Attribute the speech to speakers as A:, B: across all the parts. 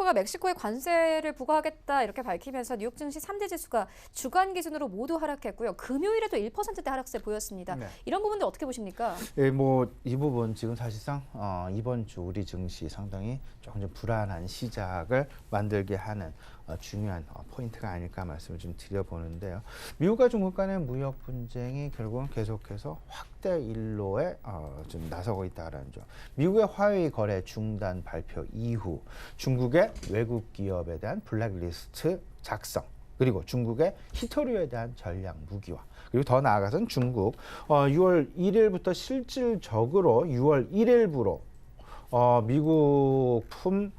A: 정부가 멕시코에 관세를 부과하겠다 이렇게 밝히면서 뉴욕 증시 3대 지수가 주간 기준으로 모두 하락했고요. 금요일에도 1%대 하락세 보였습니다.
B: 네.
A: 이런 부분들 어떻게 보십니까?
B: 예, 뭐 이 부분 지금 사실상 이번 주 우리 증시 상당히 조금 좀 불안한 시작을 만들게 하는 중요한 포인트가 아닐까 말씀을 좀 드려보는데요. 미국과 중국 간의 무역 분쟁이 결국은 계속해서 확대 일로에 좀 나서고 있다는 점. 미국의 화웨이 거래 중단 발표 이후 중국의 외국 기업에 대한 블랙리스트 작성. 그리고 중국의 히토류에 대한 전략 무기화. 그리고 더 나아가서는 중국 6월 1일부터 실질적으로 6월 1일부로 미국품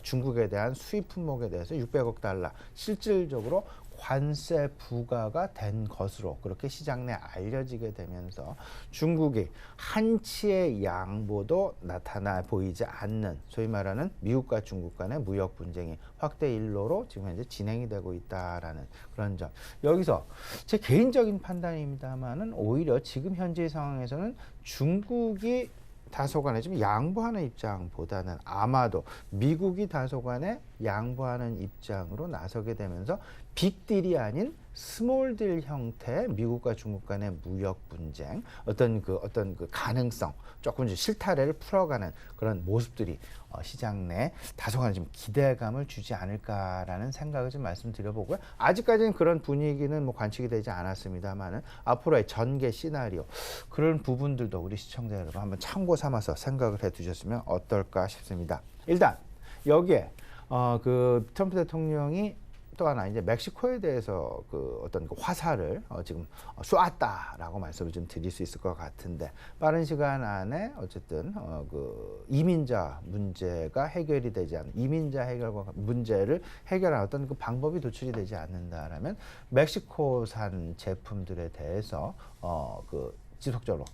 B: 중국에 대한 수입 품목에 대해서 600억 달러 실질적으로 관세 부과가 된 것으로 그렇게 시장 내 알려지게 되면서 중국이 한치의 양보도 나타나 보이지 않는 소위 말하는 미국과 중국 간의 무역 분쟁이 확대 일로로 지금 현재 진행이 되고 있다라는 그런 점. 여기서 제 개인적인 판단입니다만은 오히려 지금 현재 상황에서는 중국이 다소간에 좀 양보하는 입장보다는 아마도 미국이 다소간에 양보하는 입장으로 나서게 되면서 빅딜이 아닌 스몰딜 형태의 미국과 중국 간의 무역 분쟁, 어떤 그 가능성, 조금 실타래를 풀어가는 그런 모습들이 시장 내 다소간 좀 기대감을 주지 않을까라는 생각을 좀 말씀드려보고요. 아직까지는 그런 분위기는 뭐 관측이 되지 않았습니다만은 앞으로의 전개 시나리오 그런 부분들도 우리 시청자 여러분 한번 참고 삼아서 생각을 해두셨으면 어떨까 싶습니다. 일단 여기에 그 트럼프 대통령이 또 하나 이제 멕시코에 대해서 그 어떤 그 화살을 지금 쏘았다라고 말씀을 좀 드릴 수 있을 것 같은데 빠른 시간 안에 어쨌든 그 이민자 문제가 해결이 되지 않는 이민자 해결과 문제를 해결하는 어떤 그 방법이 도출이 되지 않는다라면 멕시코산 제품들에 대해서 그 지속적으로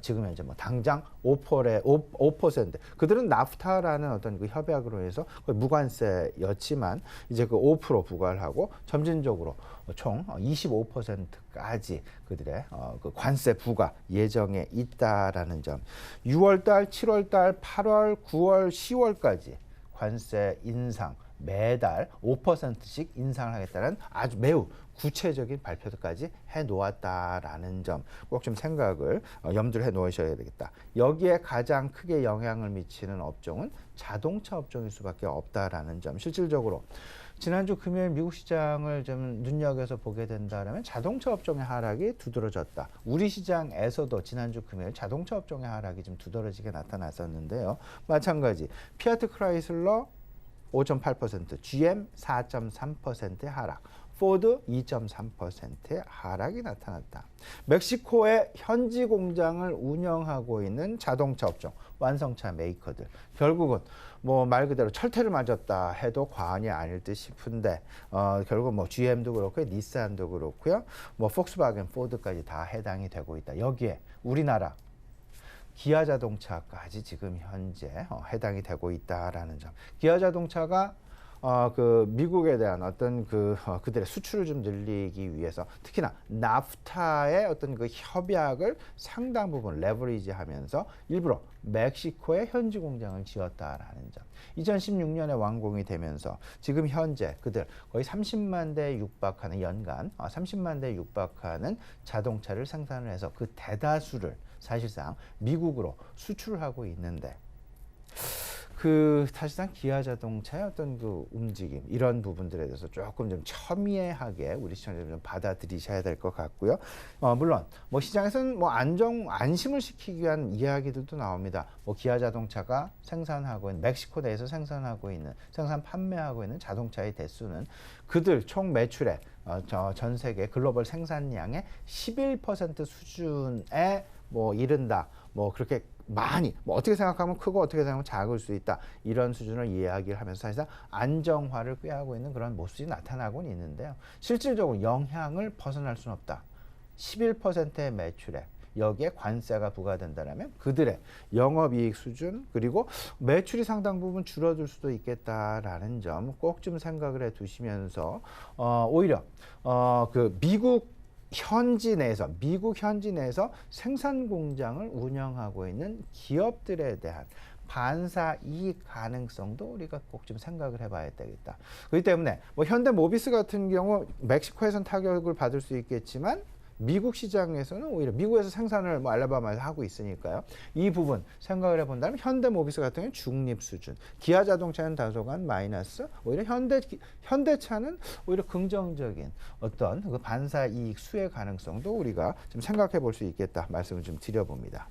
B: 지금 현재 뭐 당장 5% 그들은 나프타라는 어떤 그 협약으로 해서 무관세였지만 이제 그 5% 부과를 하고 점진적으로 총 25%까지 그들의 그 관세 부과 예정에 있다라는 점. 6월달, 7월달, 8월, 9월, 10월까지 관세 인상 매달 5%씩 인상을 하겠다는 아주 매우 구체적인 발표까지 해놓았다라는 점 꼭 좀 생각을 염두를 해놓으셔야 되겠다. 여기에 가장 크게 영향을 미치는 업종은 자동차 업종일 수밖에 없다라는 점. 실질적으로 지난주 금요일 미국 시장을 좀 눈여겨서 보게 된다면 자동차 업종의 하락이 두드러졌다. 우리 시장에서도 지난주 금요일 자동차 업종의 하락이 좀 두드러지게 나타났었는데요. 마찬가지 피아트 크라이슬러 5.8%, GM 4.3%의 하락, 포드 2.3%의 하락이 나타났다. 멕시코의 현지 공장을 운영하고 있는 자동차 업종, 완성차 메이커들 결국은 뭐 말 그대로 철퇴를 맞았다 해도 과언이 아닐 듯 싶은데 결국 뭐 GM도 그렇고요, 닛산도 그렇고요, 뭐 폭스바겐, 포드까지 다 해당이 되고 있다. 여기에 우리나라 기아 자동차까지 지금 현재 해당이 되고 있다라는 점. 기아 자동차가 그 미국에 대한 어떤 그들의 수출을 좀 늘리기 위해서 특히나 나프타의 어떤 그 협약을 상당 부분 레버리지하면서 일부러 멕시코에 현지 공장을 지었다라는 점. 2016년에 완공이 되면서 지금 현재 그들 거의 30만 대 육박하는 연간 30만 대 육박하는 자동차를 생산을 해서 그 대다수를 사실상 미국으로 수출을 하고 있는데 그 사실상 기아 자동차의 어떤 그 움직임 이런 부분들에 대해서 조금 좀 첨예하게 우리 시청자들 좀 받아들이셔야 될 것 같고요. 물론 뭐 시장에서는 뭐 안심을 시키기 위한 이야기들도 나옵니다. 뭐 기아 자동차가 생산하고 있는 멕시코 내에서 생산 판매하고 있는 자동차의 대수는 그들 총 매출의 전 세계 글로벌 생산량의 11% 수준에 뭐 이른다. 뭐 그렇게 많이 뭐 어떻게 생각하면 크고 어떻게 생각하면 작을 수 있다. 이런 수준을 이야기를 하면서 사실상 안정화를 꾀하고 있는 그런 모습이 나타나고는 있는데요. 실질적으로 영향을 벗어날 수는 없다. 11%의 매출에 여기에 관세가 부과된다면 그들의 영업이익 수준 그리고 매출이 상당 부분 줄어들 수도 있겠다라는 점 꼭 좀 생각을 해 두시면서 오히려 그 미국 현지 내에서 생산 공장을 운영하고 있는 기업들에 대한 반사 이익 가능성도 우리가 꼭 좀 생각을 해봐야 되겠다. 그렇기 때문에 뭐 현대모비스 같은 경우 멕시코에선 타격을 받을 수 있겠지만 미국 시장에서는 오히려 미국에서 생산을 뭐 알라바마에서 하고 있으니까요. 이 부분 생각을 해본다면 현대모비스 같은 경우는 중립 수준, 기아자동차는 다소간 마이너스, 오히려 현대차는 오히려 긍정적인 어떤 그 반사 이익 수혜 가능성도 우리가 좀 생각해 볼 수 있겠다 말씀을 좀 드려봅니다.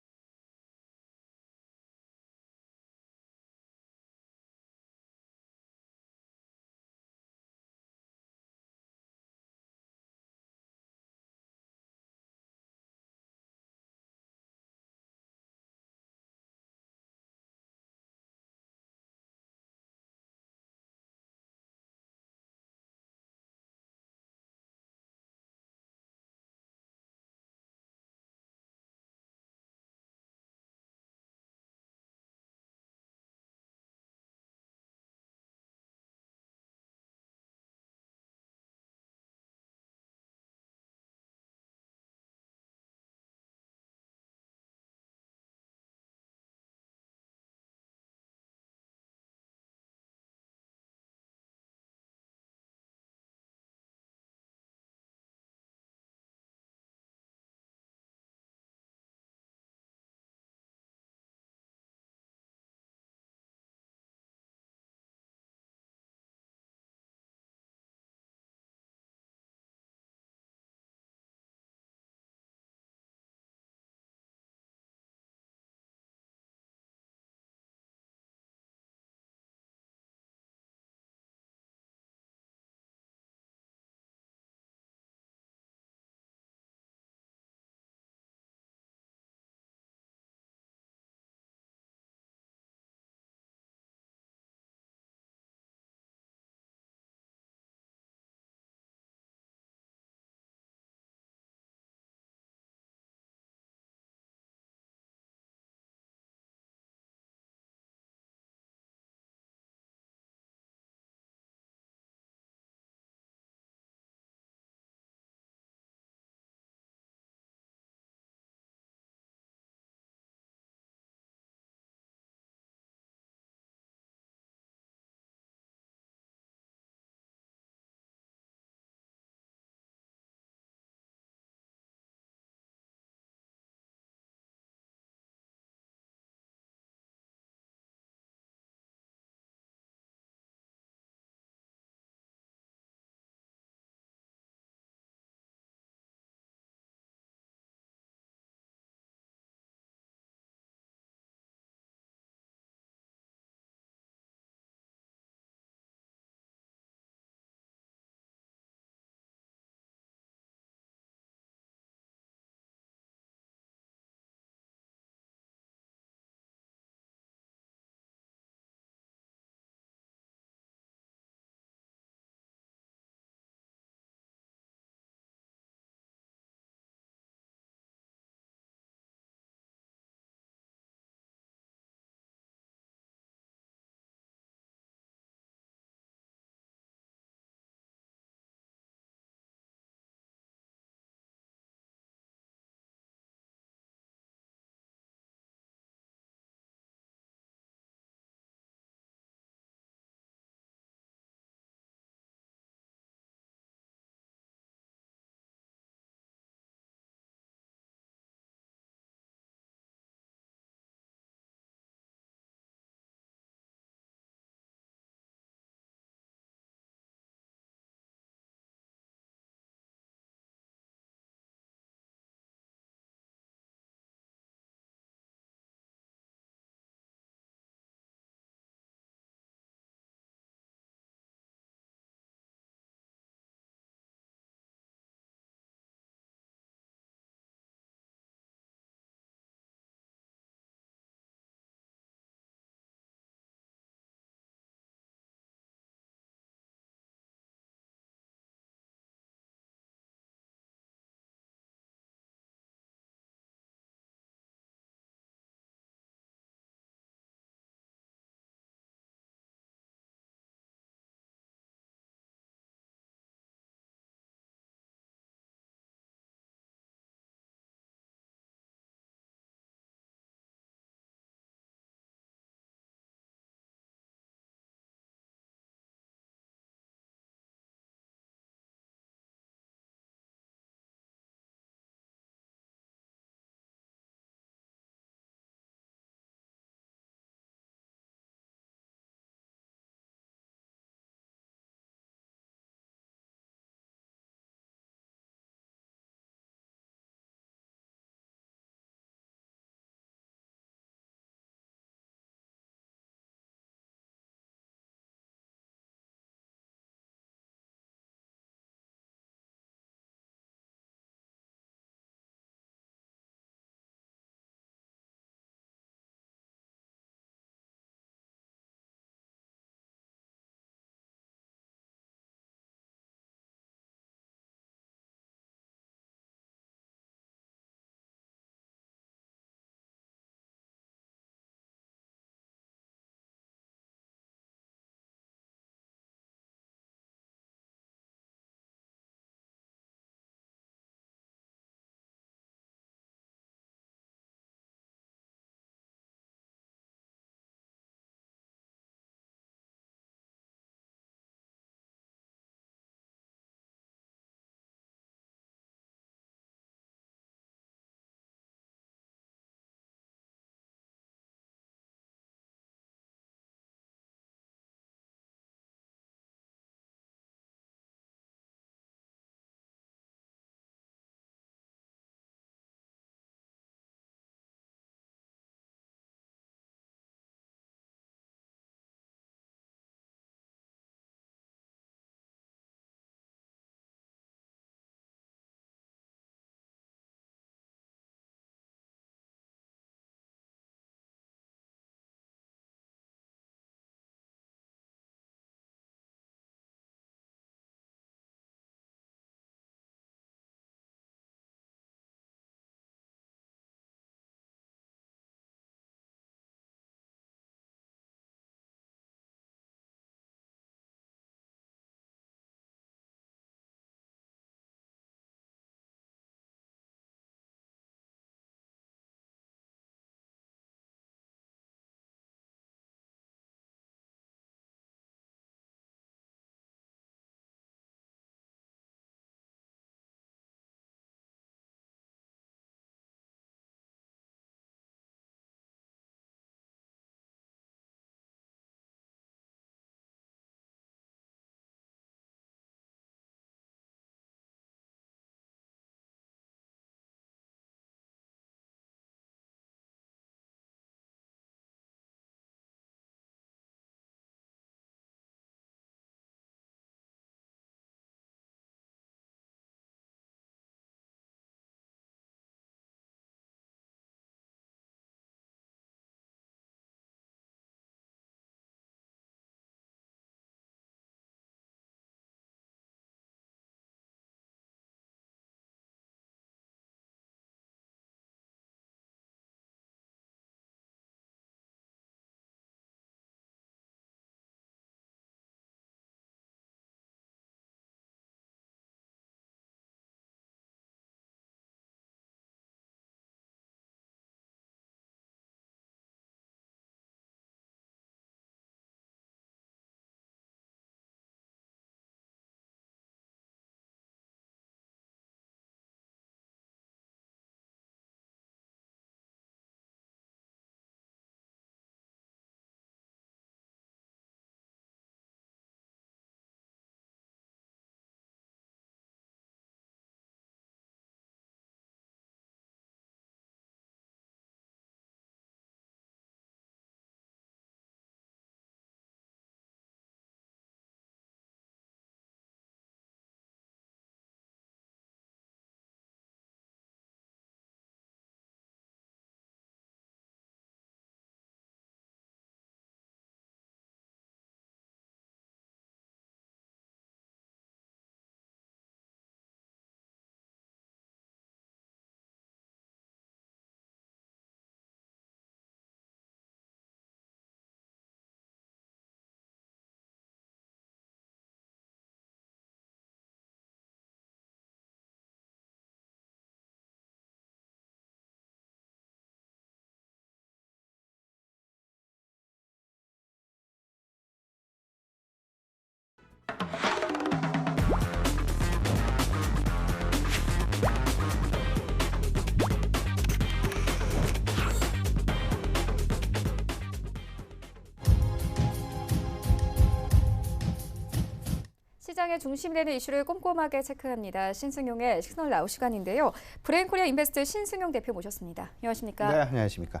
A: 시장의 중심이 되는 이슈를 꼼꼼하게 체크합니다. 신승용의 시그널 나우 시간인데요. 브레인코리아 인베스트 신승용 대표 모셨습니다. 안녕하십니까?
B: 네, 안녕하십니까?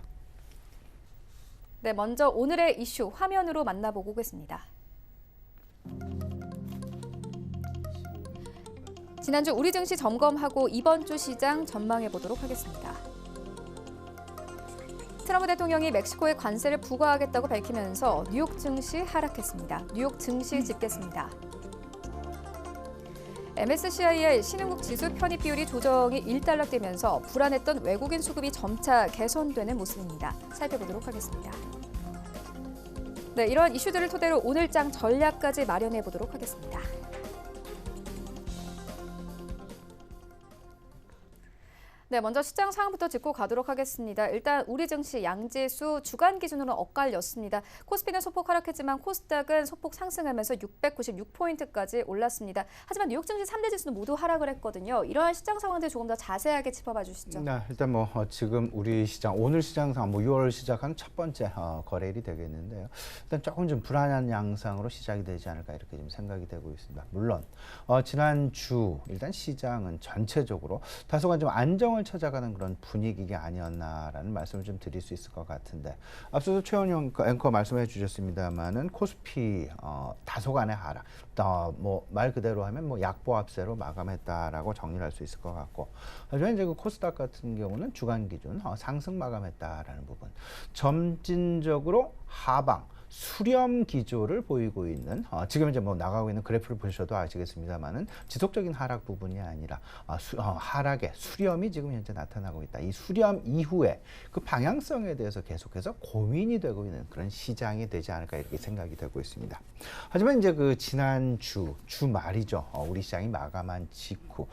A: 네, 먼저 오늘의 이슈 화면으로 만나보고 오겠습니다. 지난주 우리 증시 점검하고 이번 주 시장 전망해 보도록 하겠습니다. 트럼프 대통령이 멕시코에 관세를 부과하겠다고 밝히면서 뉴욕 증시 하락했습니다. 뉴욕 증시 집계습니다. MSCI의 신흥국 지수 편입 비율이 조정이 일단락되면서 불안했던 외국인 수급이 점차 개선되는 모습입니다. 살펴보도록 하겠습니다. 네, 이러한 이슈들을 토대로 오늘장 전략까지 마련해 보도록 하겠습니다. 네, 먼저 시장 상황부터 짚고 가도록 하겠습니다. 일단 우리 증시 양지수 주간 기준으로 엇갈렸습니다. 코스피는 소폭 하락했지만 코스닥은 소폭 상승하면서 696포인트까지 올랐습니다. 하지만 뉴욕 증시 3대 지수는 모두 하락을 했거든요. 이러한 시장 상황들 조금 더 자세하게 짚어봐 주시죠.
B: 네, 일단 지금 우리 시장 오늘 시장 상황 6월 시작한 첫 번째 거래일이 되겠는데요. 일단 조금 좀 불안한 양상으로 시작이 되지 않을까 이렇게 좀 생각이 되고 있습니다. 물론 지난주 일단 시장은 전체적으로 다소간 좀 안정을 찾아가는 그런 분위기가 아니었나라는 말씀을 좀 드릴 수 있을 것 같은데 앞서서 최원영 앵커 말씀해 주셨습니다만은 코스피 다소간의 하락, 말 그대로 하면 약보합세로 마감했다라고 정리를 할 수 있을 것 같고, 하지만 이제 그 코스닥 같은 경우는 주간 기준 상승 마감했다라는 부분, 점진적으로 하방 수렴 기조를 보이고 있는 지금 이제 나가고 있는 그래프를 보셔도 아시겠습니다만은 지속적인 하락 부분이 아니라 하락의 수렴이 지금 현재 나타나고 있다. 이 수렴 이후에 그 방향성에 대해서 계속해서 고민이 되고 있는 그런 시장이 되지 않을까 이렇게 생각이 되고 있습니다. 하지만 이제 그 지난 주말이죠. 우리 시장이 마감한 직후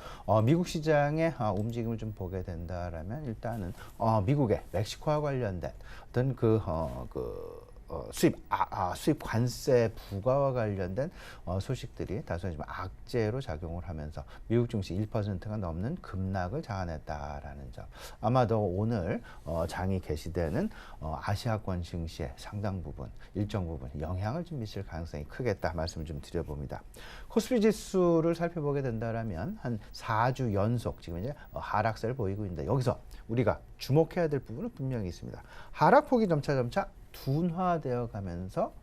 B: 미국 시장의 움직임을 좀 보게 된다라면 일단은 미국의 멕시코와 관련된 어떤 수입 관세 부과와 관련된 소식들이 다소 좀 악재로 작용을 하면서 미국 증시 1%가 넘는 급락을 자아냈다라는 점. 아마도 오늘 장이 개시되는 아시아권 증시의 상당 부분, 일정 부분 영향을 좀 미칠 가능성이 크겠다 말씀을 좀 드려봅니다. 코스피 지수를 살펴보게 된다라면 한 4주 연속 지금 이제 하락세를 보이고 있는데 여기서 우리가 주목해야 될 부분은 분명히 있습니다. 하락폭이 점차 둔화되어 가면서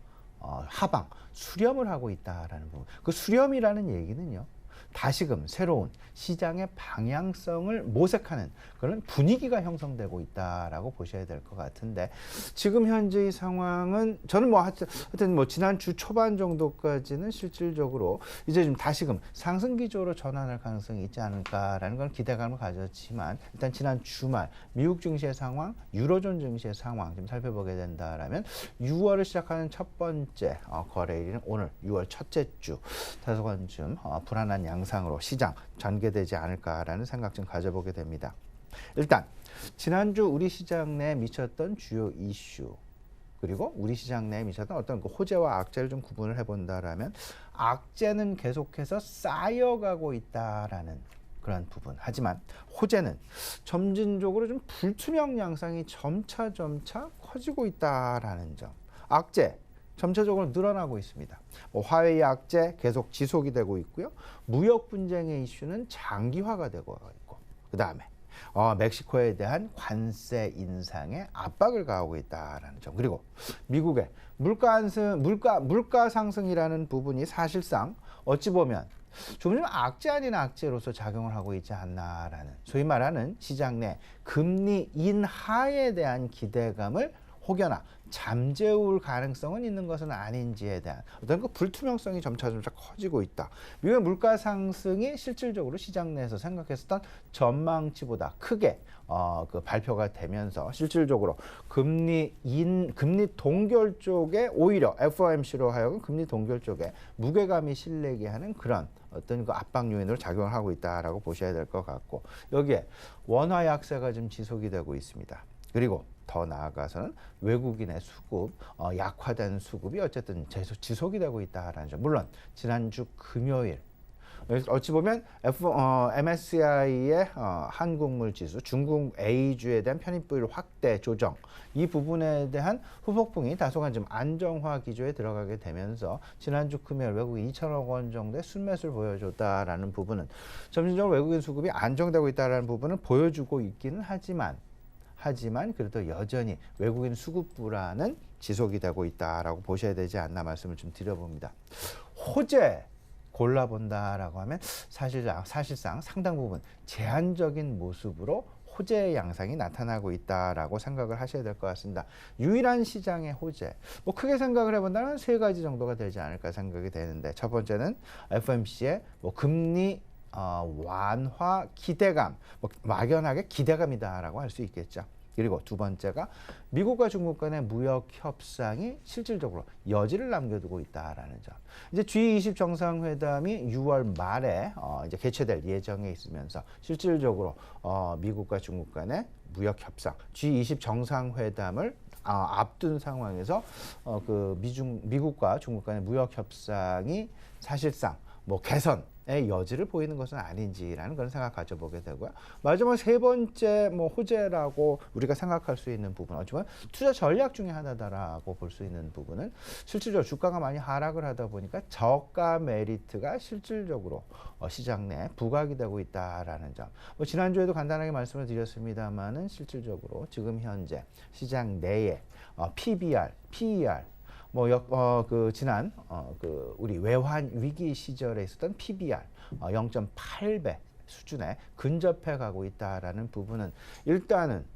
B: 하방, 수렴을 하고 있다라는 부분. 그 수렴이라는 얘기는요. 다시금 새로운 시장의 방향성을 모색하는 그런 분위기가 형성되고 있다라고 보셔야 될 것 같은데 지금 현재의 상황은 저는 하여튼 지난 주 초반 정도까지는 실질적으로 이제 좀 다시금 상승 기조로 전환할 가능성이 있지 않을까라는 건 기대감을 가졌지만 일단 지난 주말 미국 증시의 상황, 유로존 증시의 상황 좀 살펴보게 된다라면 6월을 시작하는 첫 번째 거래일은 오늘 6월 첫째 주 다소간 좀 불안한 양상으로 시장 전개되지 않을까라는 생각 좀 가져보게 됩니다. 일단 지난주 우리 시장 내에 미쳤던 주요 이슈 그리고 우리 시장 내에 미쳤던 어떤 그 호재와 악재를 좀 구분을 해본다라면 악재는 계속해서 쌓여가고 있다라는 그런 부분. 하지만 호재는 점진적으로 좀 불투명 양상이 점차 커지고 있다라는 점. 악재 점차적으로 늘어나고 있습니다. 화웨이 악재 계속 지속이 되고 있고요. 무역 분쟁의 이슈는 장기화가 되고 있고, 그 다음에 멕시코에 대한 관세 인상에 압박을 가하고 있다라는 점. 그리고 미국의 물가 상승이라는 부분이 사실상 어찌 보면 좀 악재 아닌 악재로서 작용을 하고 있지 않나라는 소위 말하는 시장 내 금리 인하에 대한 기대감을 혹여나 잠재울 가능성은 있는 것은 아닌지에 대한 어떤 그 불투명성이 점차 커지고 있다. 미국의 물가 상승이 실질적으로 시장 내에서 생각했었던 전망치보다 크게 발표가 되면서 실질적으로 금리 동결 쪽에 오히려 FOMC로 하여금 금리 동결 쪽에 무게감이 실리게 하는 그런 어떤 그 압박 요인으로 작용을 하고 있다라고 보셔야 될 것 같고 여기에 원화 약세가 좀 지속이 되고 있습니다. 그리고 더 나아가서는 외국인의 수급, 약화된 수급이 어쨌든 지속이 되고 있다라는 점. 물론 지난주 금요일 어찌 보면 MSCI의 한국물 지수, 중국 A주에 대한 편입부를 확대 조정 이 부분에 대한 후폭풍이 다소간 좀 안정화 기조에 들어가게 되면서 지난주 금요일 외국인 2천억 원 정도의 순매수를 보여줬다라는 부분은 점진적으로 외국인 수급이 안정되고 있다라는 부분을 보여주고 있기는 하지만 그래도 여전히 외국인 수급 불안은 지속이 되고 있다라고 보셔야 되지 않나 말씀을 좀 드려봅니다. 호재 골라본다라고 하면 사실상 상당 부분 제한적인 모습으로 호재의 양상이 나타나고 있다라고 생각을 하셔야 될 것 같습니다. 유일한 시장의 호재, 뭐 크게 생각을 해본다면 세 가지 정도가 되지 않을까 생각이 되는데 첫 번째는 FOMC의 뭐 금리 완화 기대감, 뭐 막연하게 기대감이다라고 할 수 있겠죠. 그리고 두 번째가 미국과 중국 간의 무역 협상이 실질적으로 여지를 남겨두고 있다라는 점. 이제 G20 정상회담이 6월 말에 이제 개최될 예정에 있으면서 실질적으로 미국과 중국 간의 무역 협상, G20 정상회담을 앞둔 상황에서 미국과 중국 간의 무역 협상이 사실상 뭐 개선의 여지를 보이는 것은 아닌지라는 그런 생각 가져보게 되고요. 마지막 세 번째 뭐 호재라고 우리가 생각할 수 있는 부분, 어쩌면 투자 전략 중에 하나다라고 볼 수 있는 부분은 실질적으로 주가가 많이 하락을 하다 보니까 저가 메리트가 실질적으로 시장 내에 부각이 되고 있다라는 점. 뭐 지난주에도 간단하게 말씀을 드렸습니다만은 실질적으로 지금 현재 시장 내에 PBR, PER 지난 우리 외환 위기 시절에 있었던 PBR 0.8배 수준에 근접해 가고 있다라는 부분은 일단은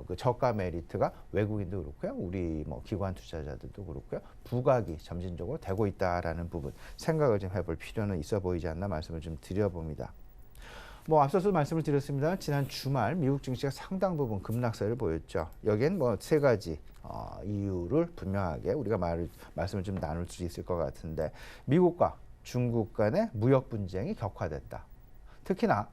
B: 그 저가 메리트가 외국인도 그렇고요, 우리 뭐 기관 투자자들도 그렇고요, 부각이 점진적으로 되고 있다라는 부분 생각을 좀 해볼 필요는 있어 보이지 않나 말씀을 좀 드려봅니다. 뭐 앞서서 말씀을 드렸습니다. 지난 주말 미국 증시가 상당 부분 급락세를 보였죠. 여기엔 뭐 세 가지 이유를 분명하게 우리가 말씀을 좀 나눌 수 있을 것 같은데, 미국과 중국 간의 무역 분쟁이 격화됐다. 특히나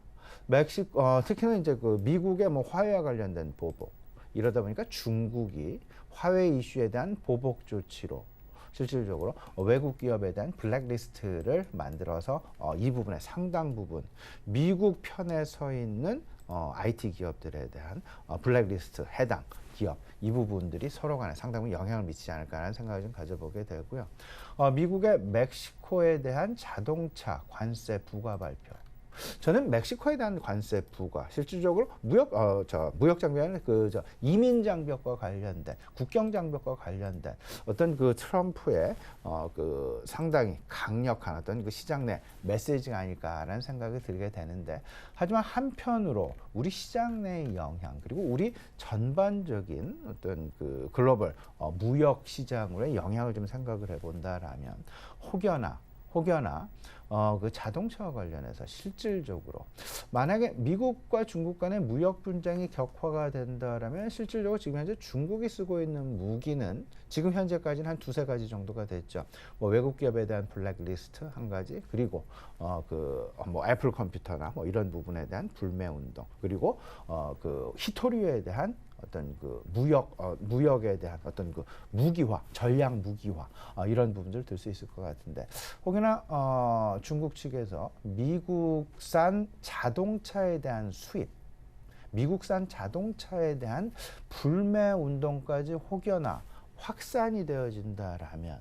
B: 이제 그 미국의 뭐 화해와 관련된 보복, 이러다 보니까 중국이 화해 이슈에 대한 보복 조치로 실질적으로 외국 기업에 대한 블랙리스트를 만들어서 이 부분의 상당 부분 미국 편에 서 있는 IT 기업들에 대한 블랙리스트 해당 기업, 이 부분들이 서로 간에 상당히 영향을 미치지 않을까라는 생각을 좀 가져보게 되고요. 미국의 멕시코에 대한 자동차 관세 부과 발표. 저는 멕시코에 대한 관세 부과 실질적으로 무역 장벽이 아니라 이민 장벽과 관련된, 국경 장벽과 관련된 어떤 그 트럼프의 그 상당히 강력한 어떤 그 시장 내 메시지가 아닐까라는 생각이 들게 되는데, 하지만 한편으로 우리 시장 내의 영향, 그리고 우리 전반적인 어떤 그 글로벌 무역 시장으로의 영향을 좀 생각을 해본다라면 혹여나 그 자동차와 관련해서 실질적으로 만약에 미국과 중국 간의 무역 분쟁이 격화가 된다라면 실질적으로 지금 현재 중국이 쓰고 있는 무기는 지금 현재까지는 한 두세 가지 정도가 됐죠. 뭐 외국 기업에 대한 블랙리스트 한 가지, 그리고 뭐 애플 컴퓨터나 뭐 이런 부분에 대한 불매 운동, 그리고 그 히토류에 대한 어떤 그 무역에 대한 어떤 그 무기화, 전략 무기화, 이런 부분들을 들 수 있을 것 같은데, 혹여나 중국 측에서 미국산 자동차에 대한 수입, 미국산 자동차에 대한 불매 운동까지 혹여나 확산이 되어진다라면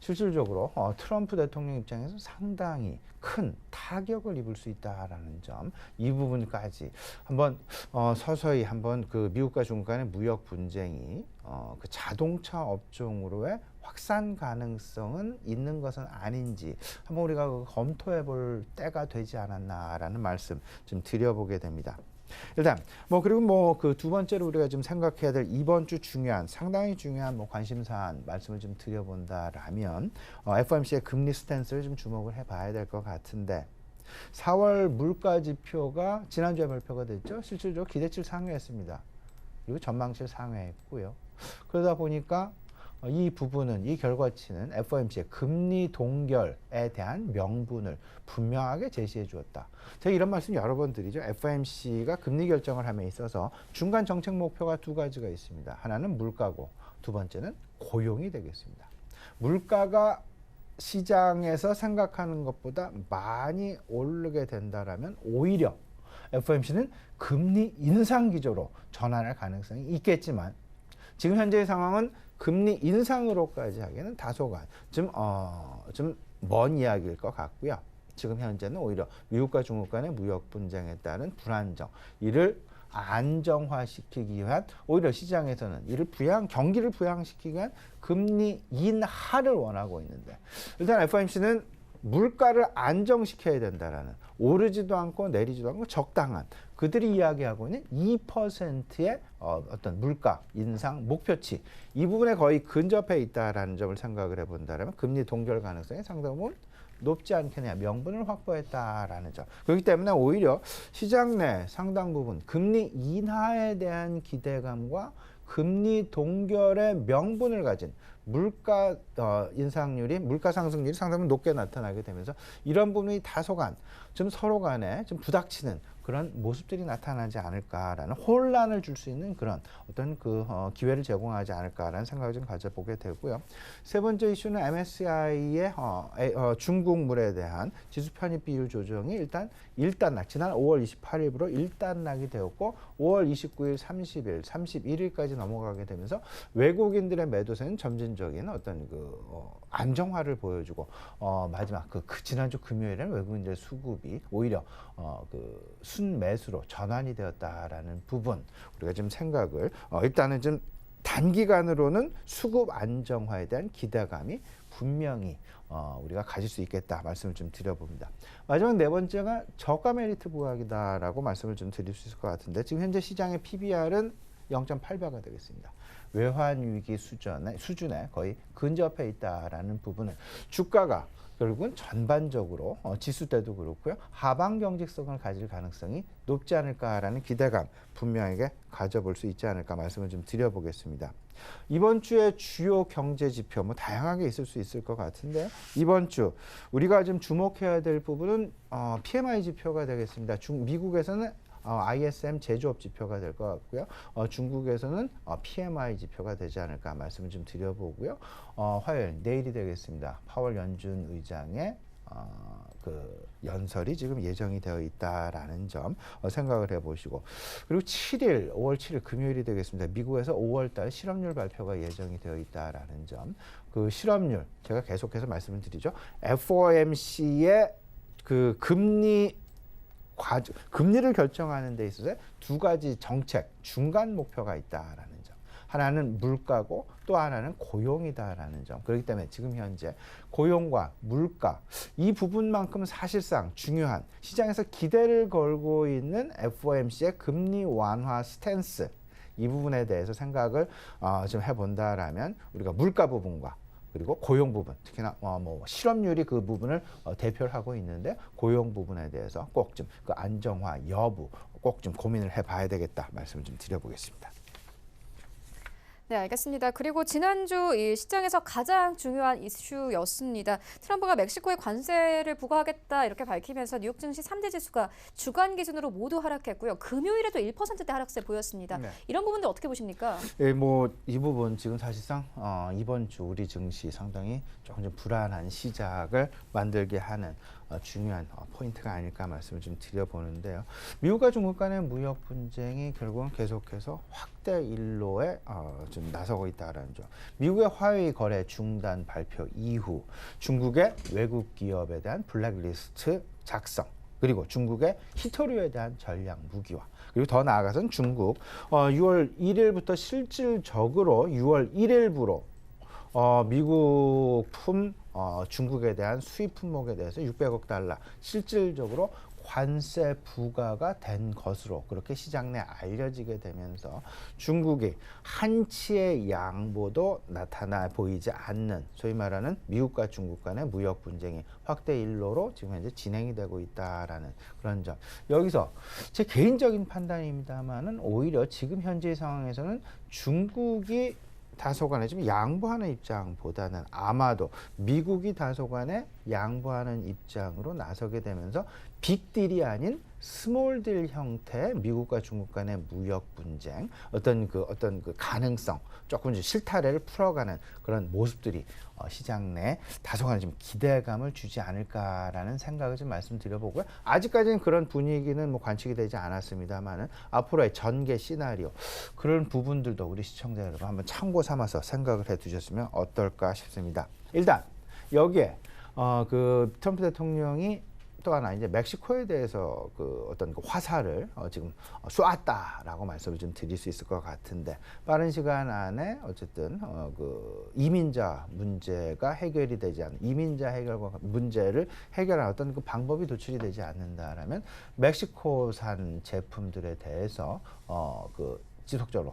B: 실질적으로 트럼프 대통령 입장에서 상당히 큰 타격을 입을 수 있다라는 점, 이 부분까지 한번 서서히 한번 그 미국과 중국 간의 무역 분쟁이 그 자동차 업종으로의 확산 가능성은 있는 것은 아닌지 한번 우리가 검토해 볼 때가 되지 않았나라는 말씀 좀 드려보게 됩니다. 일단 그리고 그 두 번째로 우리가 좀 생각해야 될 이번 주 상당히 중요한 관심 사안 말씀을 좀 드려본다라면 FOMC의 금리 스탠스를 좀 주목을 해봐야 될 것 같은데, 4월 물가 지표가 지난주에 발표가 됐죠. 실질적으로 기대치를 상회했습니다. 그리고 전망치를 상회했고요. 그러다 보니까 이 부분은, 이 결과치는 FOMC의 금리 동결에 대한 명분을 분명하게 제시해 주었다. 제가 이런 말씀 여러 번 드리죠. FOMC가 금리 결정을 함에 있어서 중간 정책 목표가 두 가지가 있습니다. 하나는 물가고 두 번째는 고용이 되겠습니다. 물가가 시장에서 생각하는 것보다 많이 오르게 된다라면 오히려 FOMC는 금리 인상 기조로 전환할 가능성이 있겠지만 지금 현재의 상황은 금리 인상으로까지 하기에는 다소간 좀 먼 이야기일 것 같고요. 지금 현재는 오히려 미국과 중국 간의 무역 분쟁에 따른 불안정, 이를 안정화시키기 위한, 오히려 시장에서는 이를 경기를 부양시키기 위한 금리 인하를 원하고 있는데, 일단 FOMC는 물가를 안정시켜야 된다라는, 오르지도 않고 내리지도 않고 적당한, 그들이 이야기하고 있는 2%의 어떤 물가 인상 목표치, 이 부분에 거의 근접해 있다라는 점을 생각을 해본다면 금리 동결 가능성이 상당 부분 높지 않겠냐, 명분을 확보했다라는 점. 그렇기 때문에 오히려 시장 내 상당 부분 금리 인하에 대한 기대감과 금리 동결의 명분을 가진 물가 인상률이, 물가 상승률이 상당히 높게 나타나게 되면서 이런 부분이 다소간 좀 서로 간에 좀 부닥치는 그런 모습들이 나타나지 않을까라는, 혼란을 줄 수 있는 그런 어떤 기회를 제공하지 않을까라는 생각을 좀 가져보게 되고요. 세 번째 이슈는 MSCI의 중국물에 대한 지수 편입 비율 조정이 일단 지난 5월 28일부로 일단락이 되었고 5월 29일, 30일, 31일까지 넘어가게 되면서 외국인들의 매도세는 점진적인 어떤 안정화를 보여주고 마지막 지난주 금요일에는 외국인들의 수급이 오히려 순매수로 전환이 되었다라는 부분, 우리가 좀 생각을 일단은 좀 단기간으로는 수급 안정화에 대한 기대감이 분명히 우리가 가질 수 있겠다 말씀을 좀 드려봅니다. 마지막 네 번째가 저가 메리트 부각이다라고 말씀을 좀 드릴 수 있을 것 같은데, 지금 현재 시장의 PBR은 0.8배가 되겠습니다. 외환 위기 수준에 거의 근접해 있다라는 부분은 주가가 결국은 전반적으로 지수 때도 그렇고요, 하방 경직성을 가질 가능성이 높지 않을까라는 기대감 분명하게 가져볼 수 있지 않을까 말씀을 좀 드려보겠습니다. 이번 주에 주요 경제 지표 다양하게 있을 수 있을 것 같은데, 이번 주 우리가 좀 주목해야 될 부분은 PMI 지표가 되겠습니다. 미국에서는 ISM 제조업 지표가 될 것 같고요. 중국에서는 PMI 지표가 되지 않을까 말씀을 좀 드려보고요. 화요일, 내일이 되겠습니다. 파월 연준 의장의 연설이 지금 예정이 되어 있다라는 점 생각을 해보시고, 그리고 5월 7일 금요일이 되겠습니다. 미국에서 5월달 실업률 발표가 예정이 되어 있다라는 점, 그 실업률 제가 계속해서 말씀을 드리죠. FOMC의 금리를 결정하는 데 있어서 두 가지 정책 중간 목표가 있다라는 점, 하나는 물가고 또 하나는 고용이다라는 점. 그렇기 때문에 지금 현재 고용과 물가 이 부분만큼 사실상 중요한, 시장에서 기대를 걸고 있는 FOMC의 금리 완화 스탠스, 이 부분에 대해서 생각을 좀 해본다라면 우리가 물가 부분과 그리고 고용 부분, 특히나 실업률이 그 부분을 대표를 하고 있는데, 고용 부분에 대해서 꼭 좀 안정화 여부 꼭 좀 고민을 해봐야 되겠다 말씀을 좀 드려보겠습니다.
A: 네, 알겠습니다. 그리고 지난주 이 시장에서 가장 중요한 이슈였습니다. 트럼프가 멕시코에 관세를 부과하겠다 이렇게 밝히면서 뉴욕 증시 3대 지수가 주간 기준으로 모두 하락했고요. 금요일에도 1%대 하락세 보였습니다. 네. 이런 부분들 어떻게 보십니까?
B: 예, 이 부분 지금 사실상 이번 주 우리 증시 상당히 조금 좀 불안한 시작을 만들게 하는 중요한 포인트가 아닐까 말씀을 좀 드려보는데요. 미국과 중국 간의 무역 분쟁이 결국은 계속해서 확대 일로에 좀 나서고 있다는 점. 미국의 화웨이 거래 중단 발표 이후 중국의 외국 기업에 대한 블랙리스트 작성, 그리고 중국의 히토류에 대한 전략 무기화, 그리고 더 나아가서는 중국 6월 1일부터 실질적으로 6월 1일부로 미국품 중국에 대한 수입 품목에 대해서 600억 달러 실질적으로 관세 부과가 된 것으로 그렇게 시장 내 알려지게 되면서 중국이 한치의 양보도 나타나 보이지 않는, 소위 말하는 미국과 중국 간의 무역 분쟁이 확대 일로로 지금 현재 진행이 되고 있다라는 그런 점. 여기서 제 개인적인 판단입니다만은 오히려 지금 현재 상황에서는 중국이 다소간에 좀 양보하는 입장보다는 아마도 미국이 다소간에 양보하는 입장으로 나서게 되면서 빅딜이 아닌 스몰 딜 형태 미국과 중국 간의 무역 분쟁 어떤 그 가능성 조금 실타래를 풀어가는 그런 모습들이 시장 내 다소간 좀 기대감을 주지 않을까라는 생각을 좀 말씀드려보고요. 아직까지는 그런 분위기는 뭐 관측이 되지 않았습니다만은 앞으로의 전개 시나리오 그런 부분들도 우리 시청자 여러분 한번 참고 삼아서 생각을 해두셨으면 어떨까 싶습니다. 일단 여기에 그 트럼프 대통령이 또 하나 이제 멕시코에 대해서 그 어떤 그 화살을 지금 쏘았다라고 말씀을 좀 드릴 수 있을 것 같은데 빠른 시간 안에 어쨌든 그 이민자 문제가 해결이 되지 않는 이민자 해결과 문제를 해결하는 어떤 그 방법이 도출이 되지 않는다라면 멕시코산 제품들에 대해서 그 지속적으로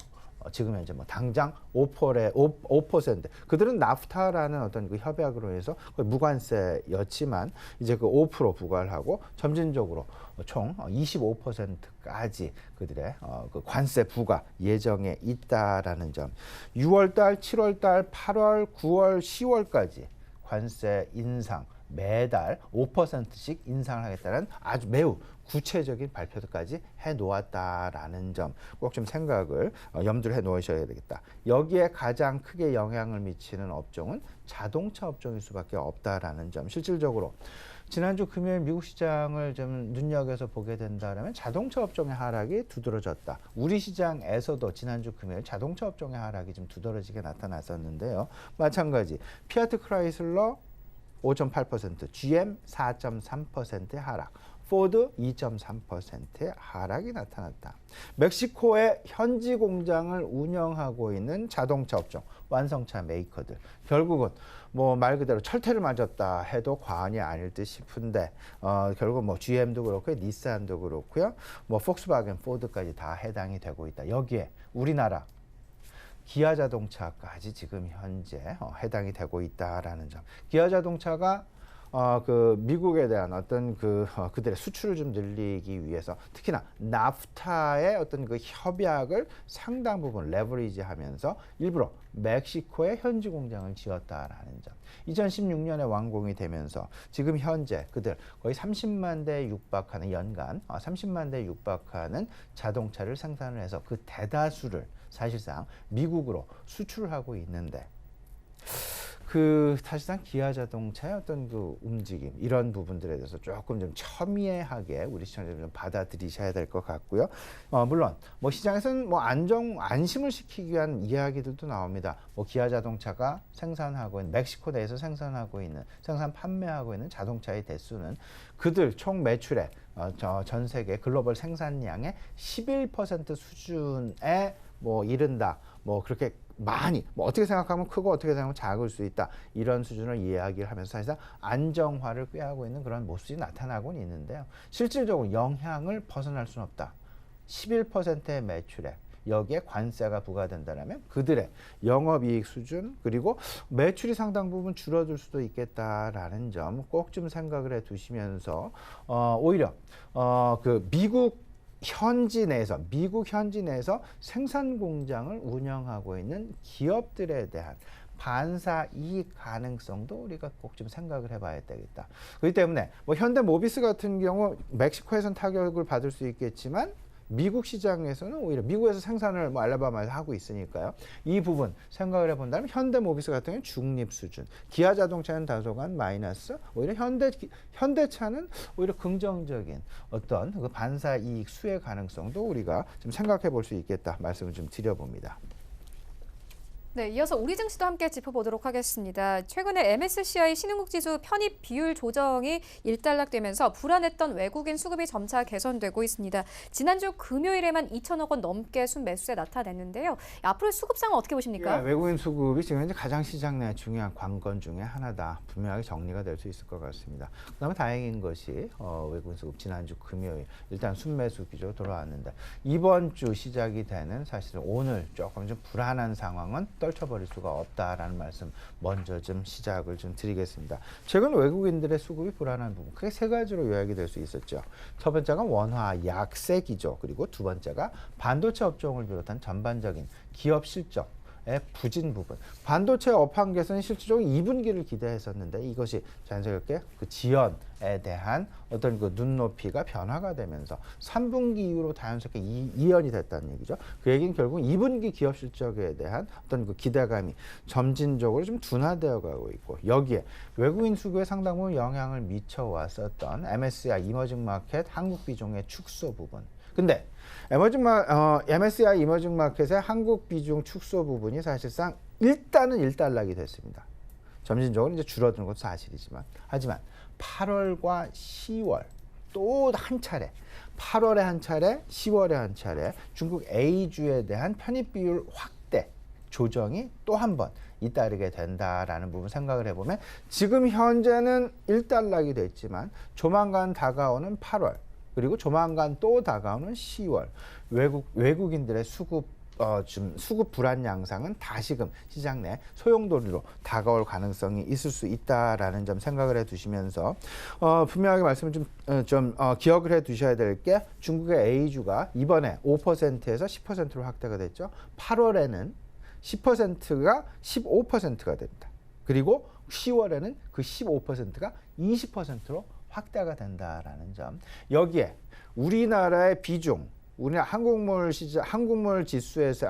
B: 지금 현재 뭐 당장 5% 그들은 나프타라는 어떤 그 협약으로 해서 무관세였지만 이제 그 5% 부과를 하고 점진적으로 총 25%까지 그들의 그 관세 부과 예정에 있다라는 점. 6월달, 7월달, 8월, 9월, 10월까지 관세 인상 매달 5%씩 인상을 하겠다는 아주 매우 구체적인 발표도까지 해놓았다라는 점 꼭 좀 생각을 염두를 해놓으셔야 되겠다. 여기에 가장 크게 영향을 미치는 업종은 자동차 업종일 수밖에 없다라는 점. 실질적으로 지난주 금요일 미국 시장을 좀 눈여겨서 보게 된다면 자동차 업종의 하락이 두드러졌다. 우리 시장에서도 지난주 금요일 자동차 업종의 하락이 좀 두드러지게 나타났었는데요. 마찬가지 피아트 크라이슬러 5.8%, GM 4.3%의 하락, 포드 2.3%의 하락이 나타났다. 멕시코의 현지 공장을 운영하고 있는 자동차 업종, 완성차 메이커들 결국은 뭐 말 그대로 철퇴를 맞았다 해도 과언이 아닐 듯 싶은데 결국 뭐 GM도 그렇고요, 닛산도 그렇고요, 뭐 폭스바겐, 포드까지 다 해당이 되고 있다. 여기에 우리나라 기아 자동차까지 지금 현재 해당이 되고 있다라는 점. 기아 자동차가 그 미국에 대한 어떤 그들의 수출을 좀 늘리기 위해서 특히나 나프타의 어떤 그 협약을 상당 부분 레버리지하면서 일부러 멕시코에 현지 공장을 지었다라는 점. 2016년에 완공이 되면서 지금 현재 그들 거의 30만 대 육박하는 연간 30만 대 육박하는 자동차를 생산을 해서 그 대다수를 사실상 미국으로 수출을 하고 있는데 그 사실상 기아 자동차의 어떤 그 움직임 이런 부분들에 대해서 조금 좀 첨예하게 우리 시청자들 좀 받아들이셔야 될 것 같고요. 물론 뭐 시장에서는 뭐 안심을 시키기 위한 이야기들도 나옵니다. 뭐 기아 자동차가 생산하고 있는 멕시코 내에서 생산하고 있는 판매하고 있는 자동차의 대수는 그들 총 매출의 전 세계 글로벌 생산량의 11% 수준에 뭐 이른다. 뭐 그렇게 많이 뭐 어떻게 생각하면 크고 어떻게 생각하면 작을 수 있다 이런 수준을 이야기를 하면서 사실상 안정화를 꾀하고 있는 그런 모습이 나타나고는 있는데요. 실질적으로 영향을 벗어날 수는 없다. 11%의 매출에 여기에 관세가 부과된다면 그들의 영업이익 수준 그리고 매출이 상당 부분 줄어들 수도 있겠다라는 점 꼭 좀 생각을 해두시면서 오히려 그 미국 현지 내에서 생산 공장을 운영하고 있는 기업들에 대한 반사 이익 가능성도 우리가 꼭 좀 생각을 해봐야 되겠다. 그렇기 때문에 뭐 현대 모비스 같은 경우 멕시코에선 타격을 받을 수 있겠지만 미국 시장에서는 오히려 미국에서 생산을 뭐 알라바마에서 하고 있으니까요. 이 부분 생각을 해본다면 현대모비스 같은 경우는 중립 수준, 기아 자동차는 다소간 마이너스, 오히려 현대차는 오히려 긍정적인 어떤 그 반사 이익 수혜 가능성도 우리가 좀 생각해 볼 수 있겠다 말씀을 좀 드려봅니다.
A: 네, 이어서 우리 증시도 함께 짚어보도록 하겠습니다. 최근에 MSCI 신흥국 지수 편입 비율 조정이 일단락되면서 불안했던 외국인 수급이 점차 개선되고 있습니다. 지난주 금요일에만 2천억 원 넘게 순매수세 나타냈는데요. 앞으로의 수급 상황 어떻게 보십니까?
B: 외국인 수급이 지금 현재 가장 시장 내 중요한 관건 중에 하나다. 분명하게 정리가 될 수 있을 것 같습니다. 그다음에 다행인 것이 외국인 수급 지난주 금요일 일단 순매수 기조로 돌아왔는데 이번 주 시작이 되는 사실은 오늘 조금 좀 불안한 상황은 떨쳐버릴 수가 없다라는 말씀 먼저 좀 시작을 좀 드리겠습니다. 최근 외국인들의 수급이 불안한 부분 크게 세 가지로 요약이 될 수 있었죠. 첫 번째가 원화 약세 기조 그리고 두 번째가 반도체 업종을 비롯한 전반적인 기업 실적 부진 부분. 반도체 업황에서는 실질적으로 2분기를 기대했었는데 이것이 자연스럽게 그 지연에 대한 어떤 그 눈높이가 변화가 되면서 3분기 이후로 자연스럽게 이연이 됐다는 얘기죠. 그 얘기는 결국 2분기 기업 실적에 대한 어떤 그 기대감이 점진적으로 좀 둔화되어 가고 있고, 여기에 외국인 수급에 상당 부분 영향을 미쳐 왔었던 MSCI 이머징 마켓 한국 비중의 축소 부분. 근데 MSCI 이머징 마켓의 한국 비중 축소 부분이 사실상 일단은 일단락이 됐습니다. 점진적으로 이제 줄어드는 것도 사실이지만, 하지만 8월과 10월 또 한 차례, 8월에 한 차례, 10월에 한 차례 중국 A주에 대한 편입 비율 확대 조정이 또 한 번 잇따르게 된다라는 부분 생각을 해보면, 지금 현재는 일단락이 됐지만 조만간 다가오는 8월, 그리고 조만간 또 다가오는 10월 외국인들의 수급 불안 양상은 다시금 시장 내 소용돌이로 다가올 가능성이 있을 수 있다라는 점 생각을 해두시면서 분명하게 말씀을 좀 기억을 해두셔야 될 게, 중국의 A주가 이번에 5%에서 10%로 확대가 됐죠. 8월에는 10%가 15%가 됩니다. 그리고 10월에는 그 15%가 20%로 확대가 된다라는 점. 여기에 우리나라의 비중, 우리나라 한국물 지수에서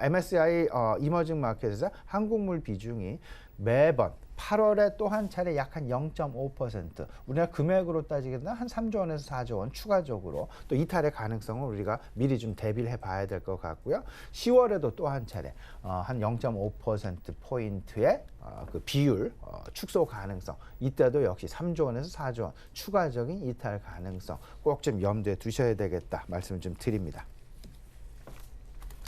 B: MSCI 이머징 마켓에서 한국물 비중이 매번 8월에 또 한 차례 약 한 0.5%, 우리나라 금액으로 따지게 되면 한 3조 원에서 4조 원 추가적으로 또 이탈의 가능성을 우리가 미리 좀 대비를 해봐야 될 것 같고요. 10월에도 또 한 차례 한 0.5%포인트의 그 비율 축소 가능성, 이때도 역시 3조 원에서 4조 원 추가적인 이탈 가능성 꼭 좀 염두에 두셔야 되겠다 말씀을 좀 드립니다.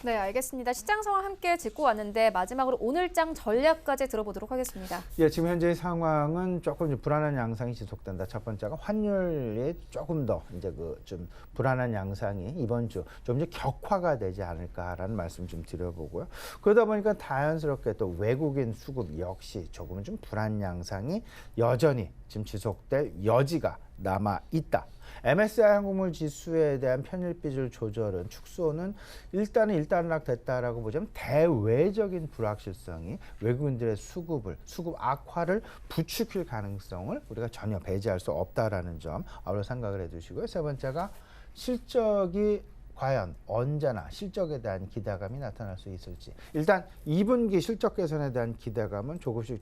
A: 네, 알겠습니다. 시장 상황 함께 짚고 왔는데 마지막으로 오늘장 전략까지 들어보도록 하겠습니다.
B: 예, 지금 현재의 상황은 조금 좀 불안한 양상이 지속된다. 첫 번째가 환율이 조금 더 이제 그 좀 불안한 양상이 이번 주 좀 이제 격화가 되지 않을까라는 말씀 좀 드려보고요. 그러다 보니까 자연스럽게 또 외국인 수급 역시 조금은 좀 불안 양상이 여전히 지금 지속될 여지가 남아 있다. MSCI 한국물 지수에 대한 편입비율 조절은 축소는 일단은 일단락됐다라고 보자면 대외적인 불확실성이 외국인들의 수급 악화를 부추길 가능성을 우리가 전혀 배제할 수 없다라는 점 아울러 생각을 해두시고요. 세 번째가 실적이 과연 언제나 실적에 대한 기대감이 나타날 수 있을지, 일단 2분기 실적 개선에 대한 기대감은 조금씩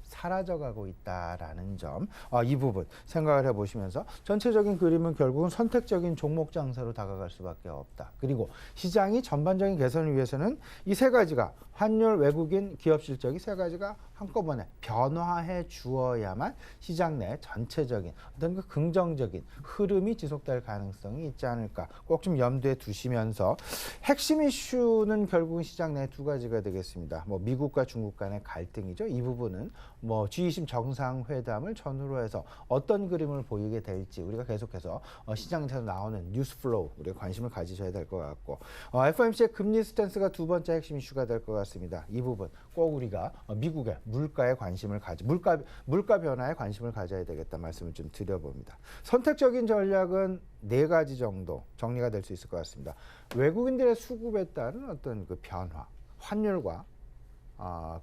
B: 사라져가고 있다라는 점, 이 부분 생각을 해보시면서 전체적인 그림은 결국은 선택적인 종목 장사로 다가갈 수밖에 없다. 그리고 시장이 전반적인 개선을 위해서는 이 세 가지가, 환율, 외국인, 기업 실적이 세 가지가 한꺼번에 변화해 주어야만 시장 내 전체적인 어떤 그 긍정적인 흐름이 지속될 가능성이 있지 않을까 꼭 좀 염두에 두시면서, 핵심 이슈는 결국은 시장 내 두 가지가 되겠습니다. 뭐 미국과 중국 간의 갈등이죠. 이 부분은 뭐 G20 정상회담을 전후로 해서 어떤 그림을 보이게 될지 우리가 계속해서 시장에서 나오는 뉴스 플로우 우리가 관심을 가지셔야 될 것 같고, FOMC의 금리 스탠스가 두 번째 핵심 이슈가 될 것 같습니다. 이 부분 꼭 우리가 미국의 물가에 관심을 물가 변화에 관심을 가져야 되겠다 말씀을 좀 드려봅니다. 선택적인 전략은 네 가지 정도 정리가 될 수 있을 것 같습니다. 외국인들의 수급에 따른 어떤 그 변화, 환율과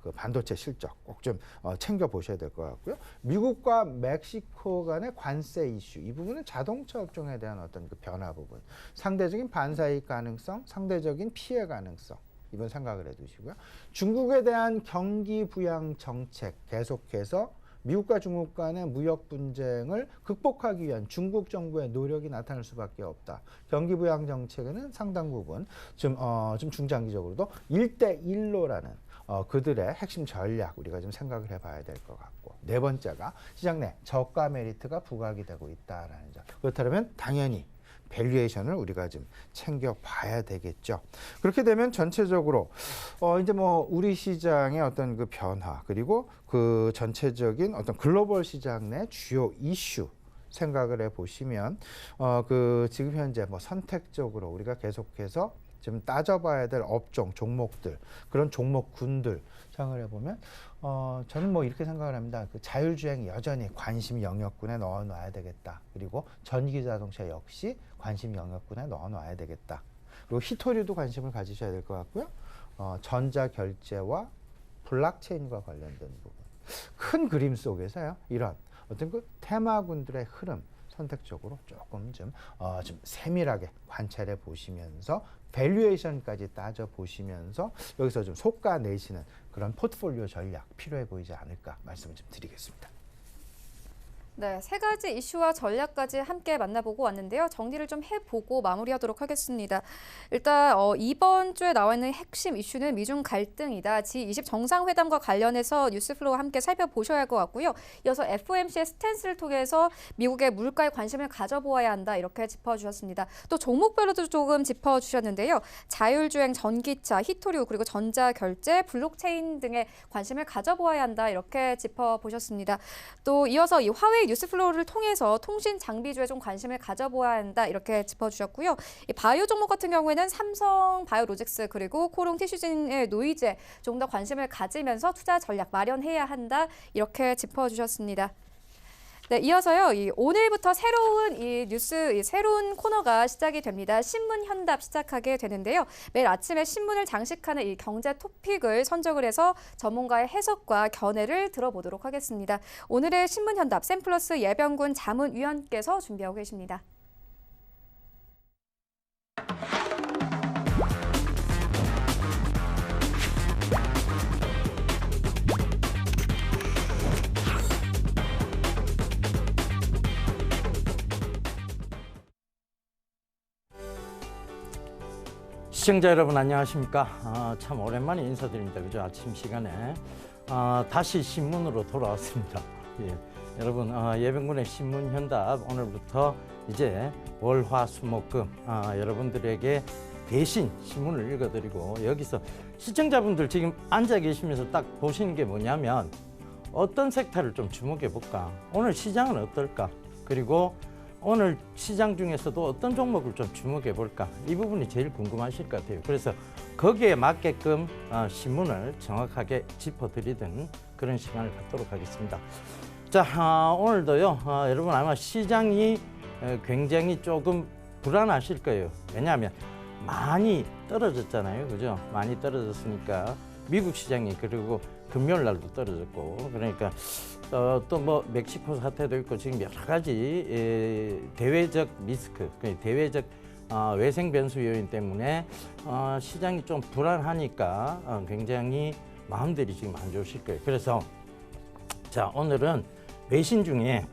B: 그 반도체 실적 꼭 좀 챙겨 보셔야 될 것 같고요. 미국과 멕시코 간의 관세 이슈, 이 부분은 자동차 업종에 대한 어떤 그 변화 부분, 상대적인 반사이익 가능성, 상대적인 피해 가능성, 이번 생각을 해두시고요. 중국에 대한 경기 부양 정책 계속해서 미국과 중국 간의 무역 분쟁을 극복하기 위한 중국 정부의 노력이 나타날 수밖에 없다. 경기 부양 정책에는 상당 부분 좀 중장기적으로도 1대1로라는 그들의 핵심 전략 우리가 좀 생각을 해봐야 될 것 같고, 네 번째가 시장 내 저가 메리트가 부각이 되고 있다라는 점. 그렇다면 당연히 밸류에이션을 우리가 좀 챙겨봐야 되겠죠. 그렇게 되면 전체적으로 이제 뭐 우리 시장의 어떤 그 변화, 그리고 그 전체적인 어떤 글로벌 시장 내 주요 이슈 생각을 해보시면 그 지금 현재 뭐 선택적으로 우리가 계속해서 좀 따져봐야 될 업종, 종목들, 그런 종목군들 생각을 해보면 저는 뭐 이렇게 생각을 합니다. 그 자율주행 여전히 관심 영역군에 넣어놔야 되겠다. 그리고 전기자동차 역시 관심 영역군에 넣어놔야 되겠다. 그리고 히토류도 관심을 가지셔야 될 것 같고요. 전자결제와 블록체인과 관련된 부분. 큰 그림 속에서요. 이런 어떤 그 테마군들의 흐름 선택적으로 조금 좀 세밀하게 관찰해 보시면서 밸류에이션까지 따져 보시면서 여기서 좀 속가 내시는 그런 포트폴리오 전략 필요해 보이지 않을까 말씀을 좀 드리겠습니다.
A: 네, 세 가지 이슈와 전략까지 함께 만나보고 왔는데요. 정리를 좀 해보고 마무리하도록 하겠습니다. 일단 이번 주에 나와 있는 핵심 이슈는 미중 갈등이다. G20 정상회담과 관련해서 뉴스플로우와 함께 살펴보셔야 할 것 같고요. 이어서 FOMC의 스탠스를 통해서 미국의 물가에 관심을 가져보아야 한다. 이렇게 짚어주셨습니다. 또 종목별로도 조금 짚어주셨는데요. 자율주행, 전기차, 히토류, 그리고 전자결제, 블록체인 등에 관심을 가져보아야 한다. 이렇게 짚어보셨습니다. 또 이어서 이 화웨이 뉴스플로우를 통해서 통신 장비주에 좀 관심을 가져보아야 한다 이렇게 짚어주셨고요. 이 바이오 종목 같은 경우에는 삼성 바이오로직스 그리고 코롱 티슈진의 노이즈에 조금 더 관심을 가지면서 투자 전략 마련해야 한다 이렇게 짚어주셨습니다. 네, 이어서요. 오늘부터 새로운 새로운 코너가 시작이 됩니다. 신문 현답 시작하게 되는데요. 매일 아침에 신문을 장식하는 이 경제 토픽을 선정을 해서 전문가의 해석과 견해를 들어보도록 하겠습니다. 오늘의 신문 현답 샘플러스 예병군 자문위원께서 준비하고 계십니다.
C: 시청자 여러분 안녕하십니까? 참 오랜만에 인사드립니다. 그죠? 아침 시간에 다시 신문으로 돌아왔습니다. 예. 여러분 예병군의 신문 현답 오늘부터 이제 월화수목금 여러분들에게 대신 신문을 읽어드리고 여기서 시청자분들 지금 앉아 계시면서 딱 보시는 게 뭐냐면 어떤 섹터를 좀 주목해 볼까? 오늘 시장은 어떨까? 그리고 오늘 시장 중에서도 어떤 종목을 좀 주목해 볼까? 이 부분이 제일 궁금하실 것 같아요. 그래서 거기에 맞게끔 신문을 정확하게 짚어드리던 그런 시간을 갖도록 하겠습니다. 자, 오늘도요. 여러분 아마 시장이 굉장히 조금 불안하실 거예요. 왜냐하면 많이 떨어졌잖아요. 그죠? 많이 떨어졌으니까 미국 시장이 그리고 금요일 날도 떨어졌고 그러니까 또 뭐 멕시코 사태도 있고 지금 여러 가지 대외적 리스크, 대외적 외생 변수 요인 때문에 시장이 좀 불안하니까 굉장히 마음들이 지금 안 좋으실 거예요. 그래서 자 오늘은 외신 중에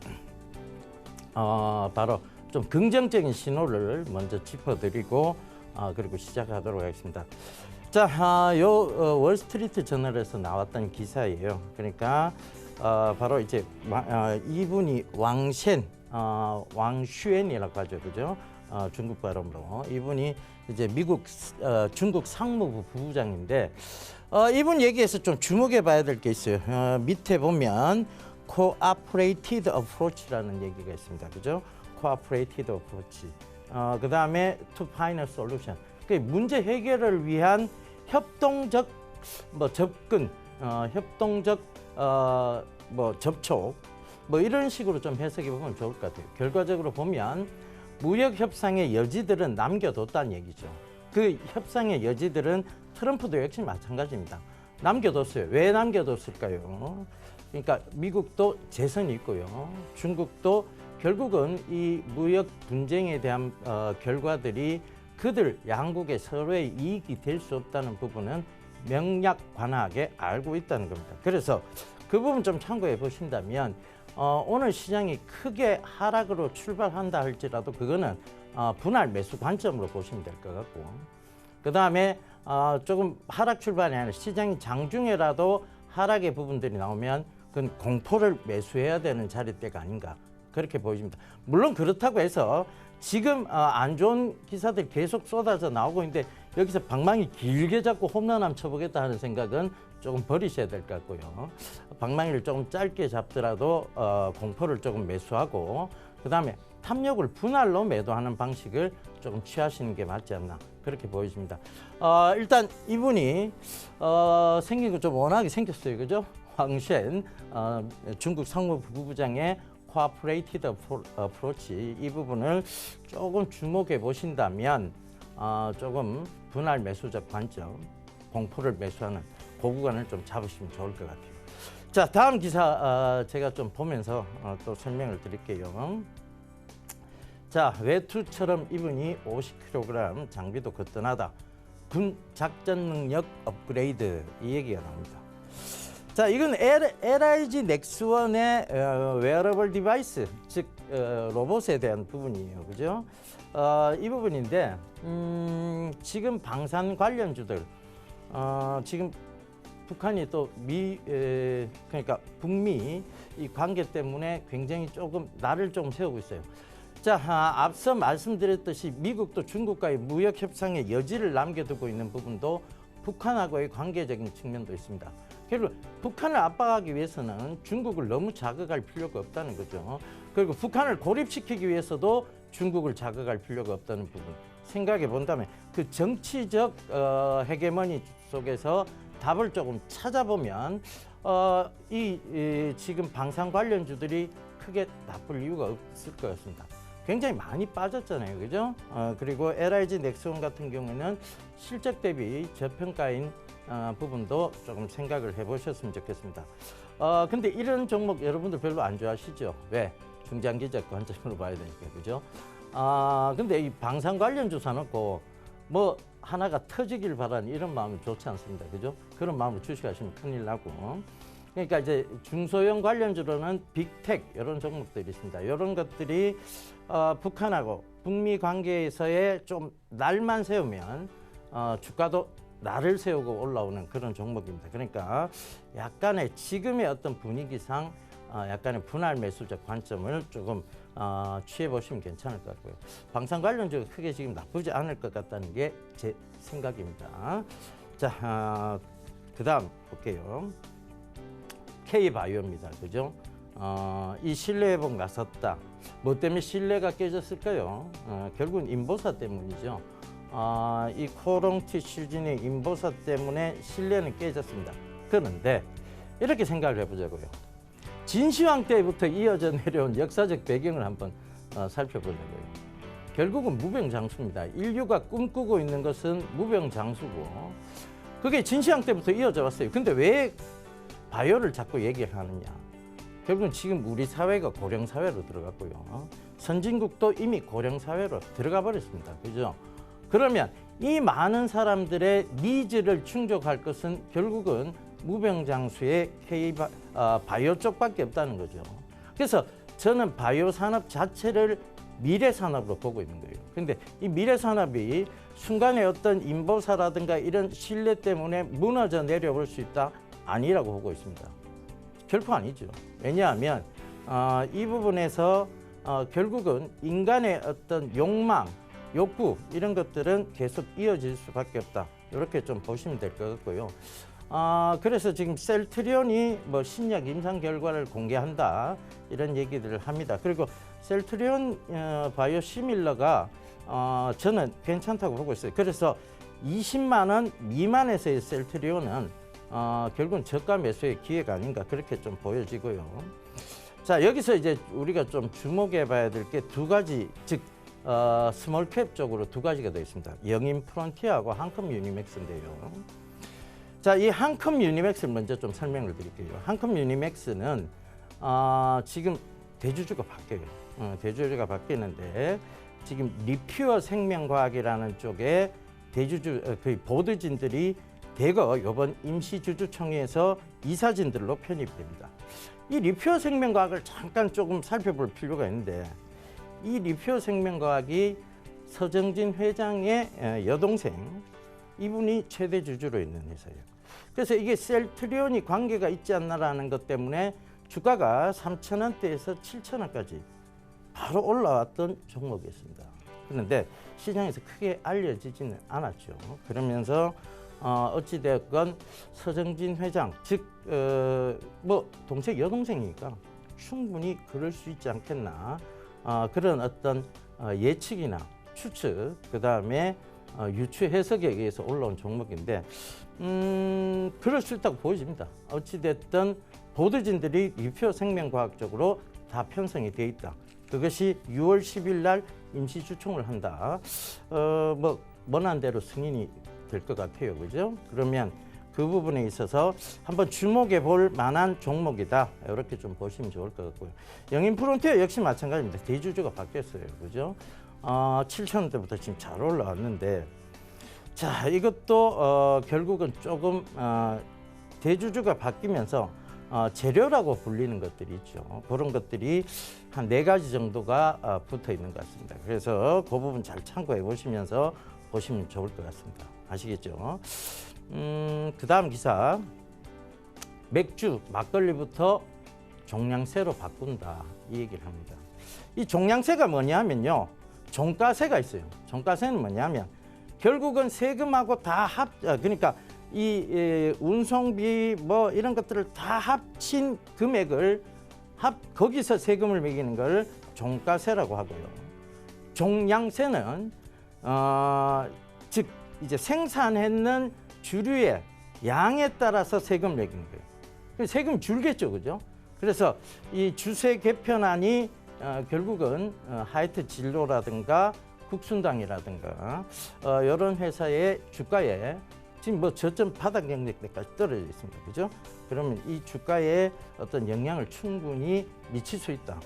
C: 바로 좀 긍정적인 신호를 먼저 짚어드리고 그리고 시작하도록 하겠습니다. 자, 월스트리트 저널에서 나왔던 기사예요. 그러니까 바로 이제 이분이 왕슈엔이라고 하죠, 그죠? 중국 발음으로 이분이 이제 중국 상무부 부부장인데 이분 얘기에서 좀 주목해봐야 될 게 있어요. 밑에 보면 cooperated approach라는 얘기가 있습니다, 그죠? cooperated approach. 그 다음에 to find a solution. 그 문제 해결을 위한 협동적 접근, 협동적 접촉 이런 식으로 좀 해석해 보면 좋을 것 같아요. 결과적으로 보면 무역 협상의 여지들은 남겨뒀다는 얘기죠. 그 협상의 여지들은 트럼프도 역시 마찬가지입니다. 남겨뒀어요. 왜 남겨뒀을까요? 그러니까 미국도 재선이 있고요. 중국도 결국은 이 무역 분쟁에 대한 결과들이 그들 양국의 서로의 이익이 될 수 없다는 부분은 명약관하게 알고 있다는 겁니다. 그래서 그 부분 좀 참고해 보신다면 오늘 시장이 크게 하락으로 출발한다 할지라도 그거는 분할 매수 관점으로 보시면 될 것 같고 그 다음에 조금 하락 출발이 아니라 시장이 장중에라도 하락의 부분들이 나오면 그건 공포를 매수해야 되는 자리대가 아닌가 그렇게 보여집니다. 물론 그렇다고 해서 지금 안 좋은 기사들이 계속 쏟아져 나오고 있는데 여기서 방망이 길게 잡고 홈런 한번 쳐보겠다 하는 생각은 조금 버리셔야 될 것 같고요. 방망이를 조금 짧게 잡더라도 공포를 조금 매수하고 그 다음에 탐욕을 분할로 매도하는 방식을 조금 취하시는 게 맞지 않나 그렇게 보여집니다. 일단 이분이 생긴 거 좀 워낙에 생겼어요, 그죠? 황쉔 중국 상무부 부부장의 cooperated approach 이 부분을 조금 주목해 보신다면 조금 분할 매수적 관점 공포를 매수하는 그 구간을 좀 잡으시면 좋을 것 같아요. 자, 다음 기사 제가 좀 보면서 또 설명을 드릴게요. 자, 외투처럼 입으니 50kg, 장비도 거뜬하다. 군 작전 능력 업그레이드, 이 얘기가 나옵니다. 자, 이건 LIG 넥스원의 웨어러블 디바이스, 즉 로봇에 대한 부분이에요, 그죠? 이 부분인데 지금 방산 관련주들, 지금 북한이 또 그러니까 북미 이 관계 때문에 굉장히 조금 날을 좀 세우고 있어요. 자, 앞서 말씀드렸듯이 미국도 중국과의 무역 협상의 여지를 남겨두고 있는 부분도 북한하고의 관계적인 측면도 있습니다. 결국 북한을 압박하기 위해서는 중국을 너무 자극할 필요가 없다는 거죠. 그리고 북한을 고립시키기 위해서도 중국을 자극할 필요가 없다는 부분 생각해 본다면 그 정치적 헤게모니 속에서 답을 조금 찾아보면 지금 방산 관련주들이 크게 나쁠 이유가 없을 것 같습니다. 굉장히 많이 빠졌잖아요, 그죠? 그리고 LIG 넥스원 같은 경우에는 실적 대비 저평가인 부분도 조금 생각을 해보셨으면 좋겠습니다. 근데 이런 종목 여러분들 별로 안 좋아하시죠? 왜? 중장기적 관점으로 봐야 되니까, 그죠? 근데 이 방산 관련주 사놓고 뭐 하나가 터지길 바라는 이런 마음은 좋지 않습니다, 그죠? 그런 마음으로 주식하시면 큰일 나고. 그러니까 이제 중소형 관련주로는 빅텍 이런 종목들이 있습니다. 이런 것들이 북한하고 북미 관계에서의 좀 날만 세우면 주가도 날을 세우고 올라오는 그런 종목입니다. 그러니까 약간의 지금의 어떤 분위기상 약간의 분할 매수적 관점을 조금 취해 보시면 괜찮을 것 같고요. 방산 관련주가 크게 지금 나쁘지 않을 것 같다는 게 제 생각입니다. 자, 그다음 볼게요. K바이오입니다. 그죠? 이 신뢰회복 나섰다. 뭐 때문에 신뢰가 깨졌을까요? 결국은 인보사 때문이죠. 이 코롱티 실진의 인보사 때문에 신뢰는 깨졌습니다. 그런데 이렇게 생각을 해보자고요. 진시황 때부터 이어져 내려온 역사적 배경을 한번 살펴보자고요. 결국은 무병장수입니다. 인류가 꿈꾸고 있는 것은 무병장수고 그게 진시황 때부터 이어져 왔어요. 근데 왜 바이오를 자꾸 얘기를 하느냐. 결국은 지금 우리 사회가 고령사회로 들어갔고요. 선진국도 이미 고령사회로 들어가 버렸습니다. 그죠? 그러면 이 많은 사람들의 니즈를 충족할 것은 결국은 무병장수의 바이오 쪽밖에 없다는 거죠. 그래서 저는 바이오 산업 자체를 미래 산업으로 보고 있는 거예요. 그런데 이 미래 산업이 순간에 어떤 인보사라든가 이런 신뢰 때문에 무너져 내려올 수 있다? 아니라고 보고 있습니다. 결코 아니죠. 왜냐하면 이 부분에서 결국은 인간의 어떤 욕망, 욕구 이런 것들은 계속 이어질 수밖에 없다. 이렇게 좀 보시면 될 것 같고요. 그래서 지금 셀트리온이 뭐 신약 임상 결과를 공개한다 이런 얘기들을 합니다. 그리고 셀트리온 바이오시밀러가 저는 괜찮다고 보고 있어요. 그래서 20만 원 미만에서의 셀트리온은 결국은 저가 매수의 기회가 아닌가 그렇게 좀 보여지고요. 자, 여기서 이제 우리가 좀 주목해 봐야 될 게 두 가지, 즉 스몰캡 쪽으로 두 가지가 되어 있습니다. 영인 프론티어하고 한컴 유니맥스인데요. 자, 이 한컴 유니맥스를 먼저 좀 설명을 드릴게요. 한컴 유니맥스는 지금 대주주가 바뀌어요. 대주주가 바뀌는데 지금 리퓨어 생명과학이라는 쪽에 대주주 거의 보드진들이 대거 이번 임시주주총회에서 이사진들로 편입됩니다. 이 리퓨어 생명과학을 잠깐 조금 살펴볼 필요가 있는데 이 리퓨어 생명과학이 서정진 회장의 여동생 이분이 최대 주주로 있는 회사예요. 그래서 이게 셀트리온이 관계가 있지 않나라는 것 때문에 주가가 3,000원대에서 7,000원까지 바로 올라왔던 종목이었습니다. 그런데 시장에서 크게 알려지지는 않았죠. 그러면서 어찌되었건 서정진 회장, 즉 뭐 동생 여동생이니까 충분히 그럴 수 있지 않겠나 그런 어떤 예측이나 추측, 그 다음에 유추 해석에 의해서 올라온 종목인데 그럴 수 있다고 보여집니다. 어찌됐든 보드진들이 리퓨어 생명과학적으로 다 편성이 돼 있다. 그것이 6월 10일 날 임시주총을 한다. 뭐 원한 대로 승인이 될 것 같아요. 그죠? 그러면 그 부분에 있어서 한번 주목해 볼 만한 종목이다. 이렇게 좀 보시면 좋을 것 같고요. 영인 프론티어 역시 마찬가지입니다. 대주주가 바뀌었어요. 그죠? 7,000원대부터 지금 잘 올라왔는데, 자, 이것도 결국은 조금 대주주가 바뀌면서 재료라고 불리는 것들이 있죠. 그런 것들이 한 4가지 정도가 붙어 있는 것 같습니다. 그래서 그 부분 잘 참고해 보시면서 보시면 좋을 것 같습니다. 아시겠죠? 그 다음 기사, 맥주, 막걸리부터 종량세로 바꾼다, 이 얘기를 합니다. 이 종량세가 뭐냐면요, 종가세가 있어요. 종가세는 뭐냐면 결국은 세금하고 다 그러니까 이 운송비 뭐 이런 것들을 다 합친 금액을 거기서 세금을 매기는 걸 종가세라고 하고요. 종량세는 즉 이제 생산했는 주류의 양에 따라서 세금을 매기는 거예요. 그래서 세금 줄겠죠, 그죠? 그래서 이 주세 개편안이 결국은 하이트 진로라든가 국순당이라든가 이런 회사의 주가에 지금 뭐 저점 바닥 영역대까지 떨어져 있습니다. 그죠? 그러면 이 주가에 어떤 영향을 충분히 미칠 수 있다.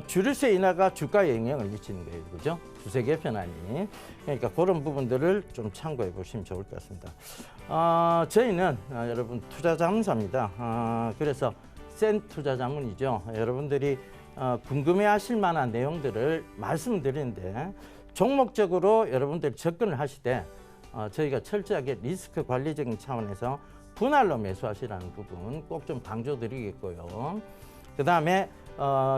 C: 주류세 인하가 주가에 영향을 미치는 거예요. 그죠? 주세 개편안이. 그러니까 그런 부분들을 좀 참고해 보시면 좋을 것 같습니다. 저희는 여러분 투자자문사입니다. 그래서 센 투자자문이죠. 여러분들이 궁금해 하실 만한 내용들을 말씀드리는데 종목적으로 여러분들이 접근을 하실 때 저희가 철저하게 리스크 관리적인 차원에서 분할로 매수하시라는 부분 꼭 좀 강조드리겠고요. 그 다음에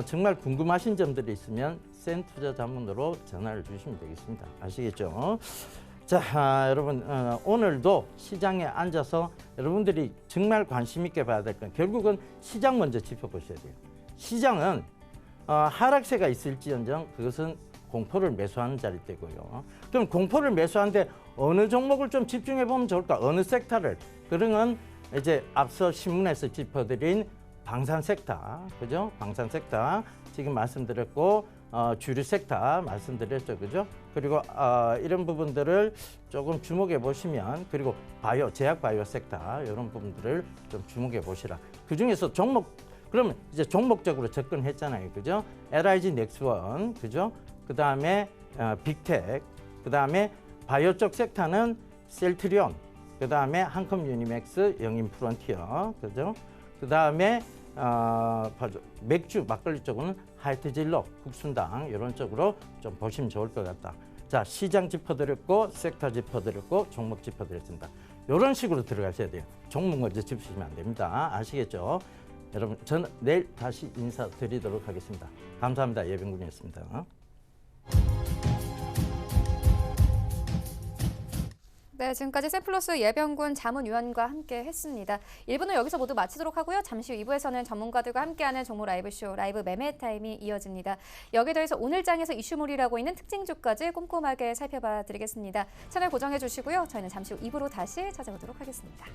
C: 정말 궁금하신 점들이 있으면 센 투자자문으로 전화를 주시면 되겠습니다. 아시겠죠? 자, 여러분 오늘도 시장에 앉아서 여러분들이 정말 관심 있게 봐야 될 건 결국은 시장 먼저 짚어보셔야 돼요. 시장은 하락세가 있을지언정 그것은 공포를 매수하는 자리 때고요. 그럼 공포를 매수하는데 어느 종목을 좀 집중해 보면 좋을까? 어느 섹터를? 그러면 이제 앞서 신문에서 짚어드린 방산 섹터, 그죠? 방산 섹터 지금 말씀드렸고 주류 섹터 말씀드렸죠, 그죠? 그리고 이런 부분들을 조금 주목해 보시면 그리고 바이오, 제약 바이오 섹터 이런 부분들을 좀 주목해 보시라. 그 중에서 그러면 이제 종목적으로 접근했잖아요, 그죠? LIG 넥스원, 그죠? 그 다음에 빅텍, 그 다음에 바이오 쪽 섹터는 셀트리온, 그 다음에 한컴 유니맥스, 영인 프론티어, 그죠? 그 다음에 맥주, 막걸리 쪽은 하이트진로, 국순당 이런 쪽으로 좀 보시면 좋을 것 같다. 자, 시장 짚어드렸고, 섹터 짚어드렸고, 종목 짚어드렸습니다. 이런 식으로 들어가셔야 돼요. 종목 먼저 짚으시면 안 됩니다. 아시겠죠? 여러분, 저는 내일 다시 인사드리도록 하겠습니다. 감사합니다. 예병군이었습니다.
A: 네, 지금까지 샘플러스 예병군 자문위원과 함께 했습니다. 1부는 여기서 모두 마치도록 하고요. 잠시 후 2부에서는 전문가들과 함께하는 종목 라이브쇼 라이브 매매 타임이 이어집니다. 여기에 더해서 오늘 장에서 이슈몰이라고 있는 특징주까지 꼼꼼하게 살펴봐 드리겠습니다. 채널 고정해 주시고요. 저희는 잠시 후 2부로 다시 찾아오도록 하겠습니다.